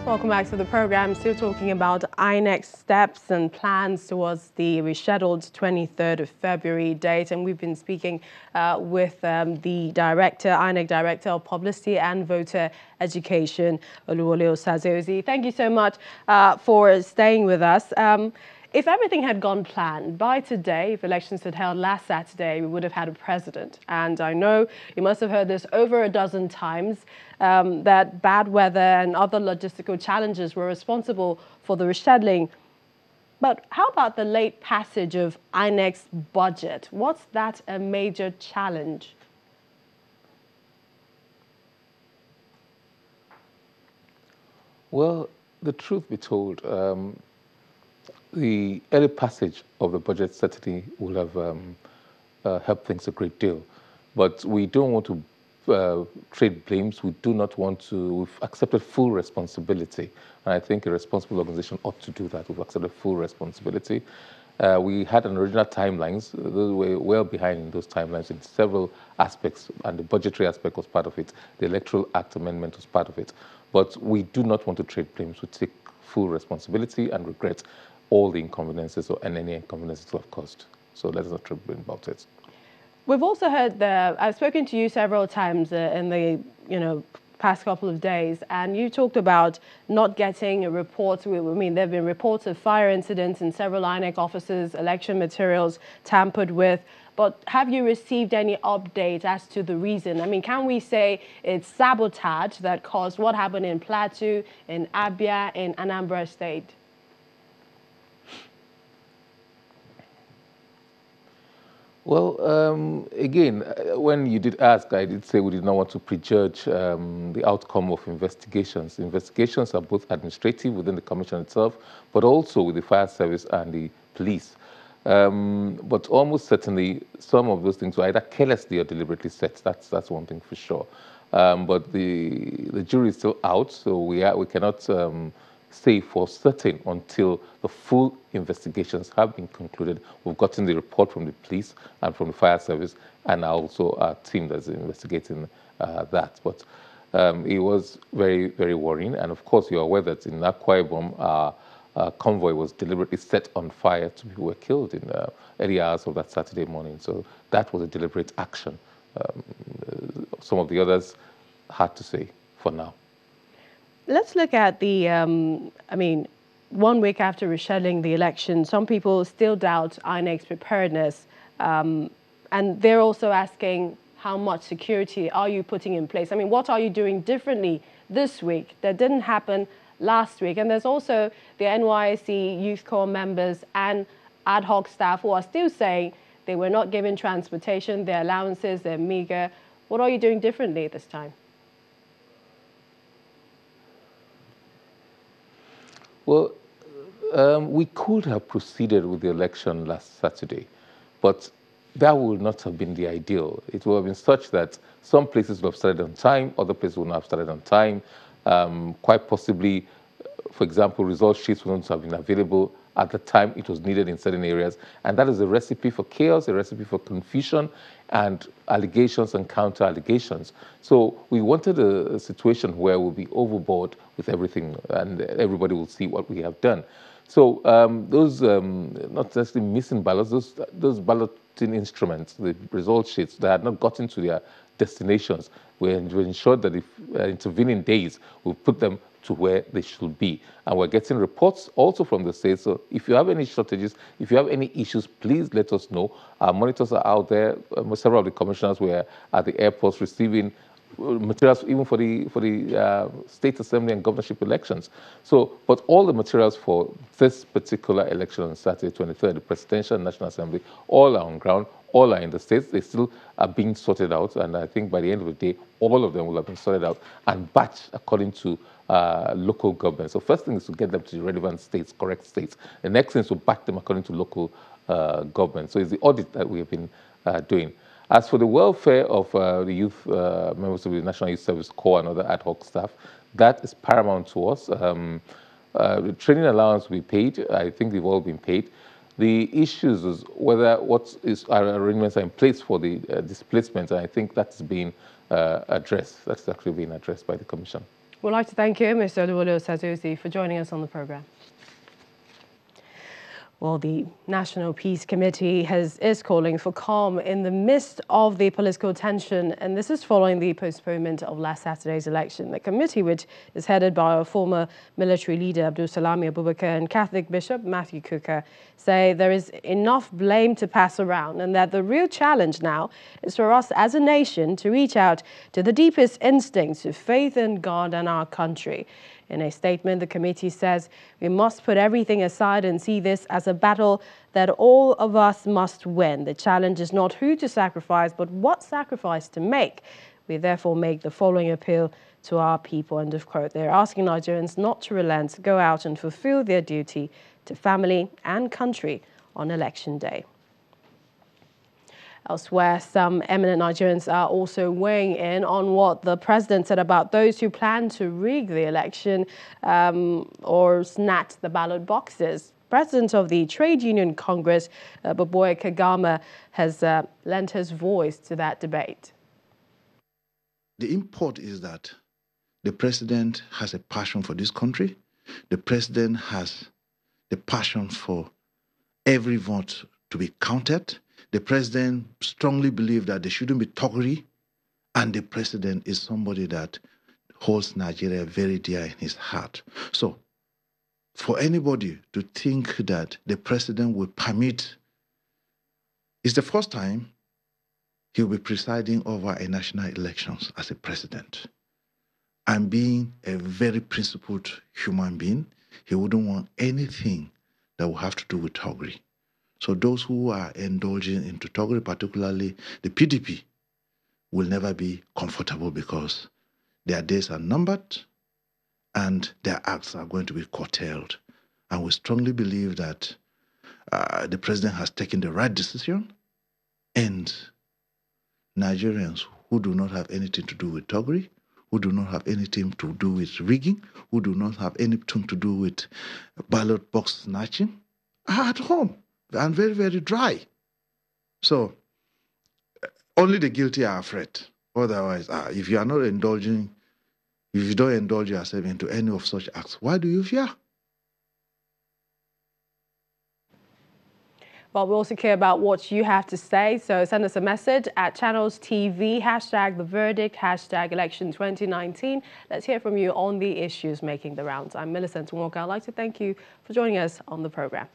Welcome back to the program. Still talking about INEC steps and plans towards the rescheduled 23rd of February date. And we've been speaking with the INEC Director of Publicity and Voter Education, Osaze. Thank you so much for staying with us. If everything had gone planned, by today, if elections had held last Saturday, we would have had a president. And I know you must have heard this over a dozen times, that bad weather and other logistical challenges were responsible for the rescheduling. But how about the late passage of INEC's budget? Was that a major challenge? Well, the truth be told, the early passage of the budget certainly will have helped things a great deal. But we don't want to trade blames. We do not want to. We've accepted full responsibility. And I think a responsible organization ought to do that. We've accepted full responsibility. We had an original timelines. Those were well behind in those timelines in several aspects, and the budgetary aspect was part of it. The Electoral Act amendment was part of it. But we do not want to trade blames. We take full responsibility and regret all the inconveniences and any inconveniences we have caused. So let us not trade blame about it. We've also heard I've spoken to you several times in the past couple of days, and you talked about not getting a report. I mean, there have been reports of fire incidents in several INEC offices, election materials tampered with. But have you received any update as to the reason? I mean, can we say it's sabotage that caused what happened in Plateau, in Abia, in Anambra State? Well, again, when you did ask, I did say we did not want to prejudge the outcome of investigations. Investigations are both administrative within the commission itself, but also with the fire service and the police. But almost certainly, some of those things were either carelessly or deliberately set. That's one thing for sure. But the jury is still out, so we cannot say for certain until the full investigations have been concluded. We've gotten the report from the police and from the fire service, and also our team that's investigating that. But it was very, very worrying. And of course, you're aware that in Akwa Ibom, our convoy was deliberately set on fire. 2 people were killed in the early hours of that Saturday morning. So that was a deliberate action. Some of the others, hard to say for now. Let's look at the, 1 week after rescheduling the election, some people still doubt INEC's preparedness. And they're also asking, how much security are you putting in place? I mean, what are you doing differently this week that didn't happen last week? And there's also the NYSC Youth Corps members and ad hoc staff who are still saying they were not given transportation, their allowances, they're meager. What are you doing differently this time? Well, we could have proceeded with the election last Saturday, but that would not have been the ideal. It would have been such that some places would have started on time, other places would not have started on time. Quite possibly, for example, result sheets wouldn't have been available at the time it was needed in certain areas. And that is a recipe for chaos, a recipe for confusion, and allegations and counter-allegations. So we wanted a situation where we'll be overboard with everything and everybody will see what we have done. So those, not necessarily missing ballots, those balloting instruments, the result sheets that had not gotten to their destinations, we ensured that if intervening days, we put them to where they should be. And we're getting reports also from the state. So if you have any shortages, if you have any issues, please let us know. Our monitors are out there. Several of the commissioners were at the airports receiving materials even for the state assembly and governorship elections. So, but all the materials for this particular election on Saturday, 23rd, the presidential and national assembly, all are on ground, all are in the states. They still are being sorted out. And I think by the end of the day, all of them will have been sorted out and batched according to local government. So first thing is to get them to the relevant states, correct states. The next thing is to back them according to local government. So it's the audit that we have been doing. As for the welfare of the youth members of the National Youth Service Corps and other ad hoc staff, that is paramount to us. The training allowance will be paid. I think they've all been paid. The issues is whether our arrangements are in place for the displacement, and I think that's being addressed. That's actually being addressed by the Commission. We'd like to thank you, Mr. Uzzi, for joining us on the program. Well, the National Peace Committee is calling for calm in the midst of the political tension, and this is following the postponement of last Saturday's election. The committee, which is headed by our former military leader Abdul Salami Abubakar and Catholic Bishop Matthew Kuka, say there is enough blame to pass around and that the real challenge now is for us as a nation to reach out to the deepest instincts of faith in God and our country. In a statement, the committee says we must put everything aside and see this as a battle that all of us must win. The challenge is not who to sacrifice, but what sacrifice to make. We therefore make the following appeal to our people, end of quote. They're asking Nigerians not to relent, go out and fulfill their duty to family and country on election day. Elsewhere, some eminent Nigerians are also weighing in on what the president said about those who plan to rig the election or snatch the ballot boxes. President of the Trade Union Congress, Boboy Kagama, has lent his voice to that debate. The import is that the president has a passion for this country. The president has the passion for every vote to be counted. The president strongly believes that there shouldn't be thuggery, and the president is somebody that holds Nigeria very dear in his heart. So, for anybody to think that the president will permit, it's the first time he'll be presiding over a national elections as a president. And being a very principled human being, he wouldn't want anything that will have to do with thuggery. So those who are indulging into thuggery, particularly the PDP, will never be comfortable because their days are numbered and their acts are going to be curtailed. And we strongly believe that the president has taken the right decision, and Nigerians who do not have anything to do with thuggery, who do not have anything to do with rigging, who do not have anything to do with ballot box snatching, are at home and very, very dry. So only the guilty are afraid. Otherwise, if you are not indulging, if you don't indulge yourself into any of such acts, why do you fear? Well, we also care about what you have to say, so send us a message at Channels TV, #TheVerdict, #Election 2019. Let's hear from you on the issues making the rounds. I'm Millicent Walker. I'd like to thank you for joining us on the program.